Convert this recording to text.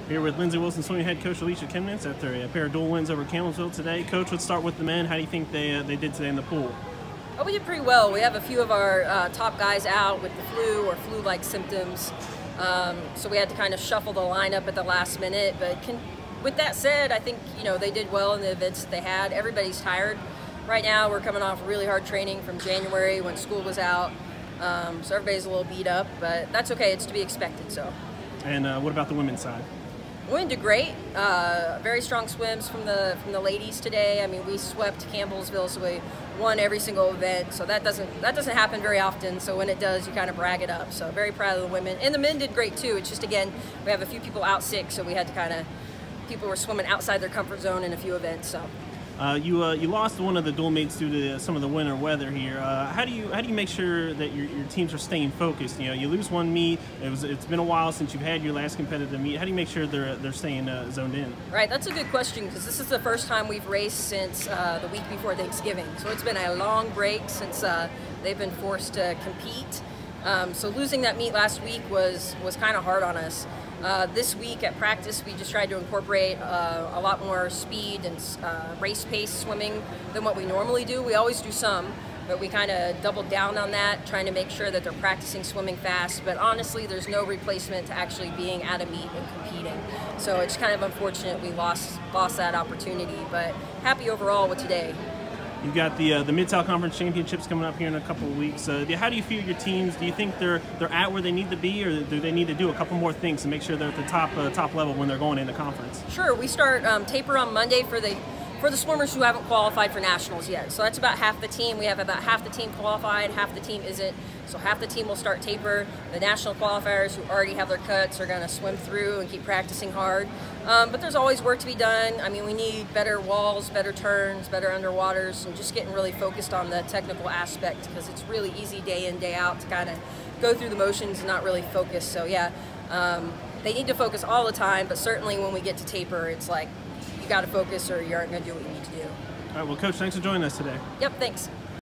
Here with Lindsey Wilson, swimming head coach Alicia Chemnitz after a pair of dual wins over Campbellsville today. Coach, let's start with the men. How do you think they did today in the pool? Oh, we did pretty well. We have a few of our top guys out with the flu or flu-like symptoms, so we had to kind of shuffle the lineup at the last minute. But with that said, I think they did well in the events that they had. Everybody's tired right now. We're coming off really hard training from January when school was out, so everybody's a little beat up, but that's okay. It's to be expected. So. And what about the women's side? Women did great. Very strong swims from the ladies today. I mean, we swept Campbellsville, so we won every single event. So that doesn't happen very often. So when it does, you kind of brag it up. So very proud of the women, and the men did great too. It's just, again, we have a few people out sick, so we had to people were swimming outside their comfort zone in a few events. So. You lost one of the dual mates due to some of the winter weather here. How do you make sure that your teams are staying focused? You lose one meet. It's been a while since you've had your last competitive meet. How do you make sure they're staying zoned in? Right, that's a good question, because this is the first time we've raced since the week before Thanksgiving. So it's been a long break since they've been forced to compete. So losing that meet last week was kind of hard on us. This week at practice, we just tried to incorporate a lot more speed and race pace swimming than what we normally do. We always do some, but we kind of doubled down on that, trying to make sure that they're practicing swimming fast. But honestly, there's no replacement to actually being at a meet and competing. So it's kind of unfortunate we lost that opportunity, but happy overall with today. You've got the Mid-South Conference Championships coming up here in a couple of weeks. How do you feel your teams? Do you think they're at where they need to be, or do they need to do a couple more things to make sure they're at the top level when they're going into conference? Sure. We start taper on Monday for the swimmers who haven't qualified for nationals yet. So that's about half the team. We have about half the team qualified, half the team isn't. So half the team will start taper. The national qualifiers who already have their cuts are going to swim through and keep practicing hard. But there's always work to be done. I mean, we need better walls, better turns, better underwaters, and just getting really focused on the technical aspect, because it's really easy day in, day out to kind of go through the motions and not really focus. So yeah, they need to focus all the time, but certainly when we get to taper, it's like you got to focus or you aren't going to do what you need to do. All right, well, Coach, thanks for joining us today. Yep, thanks.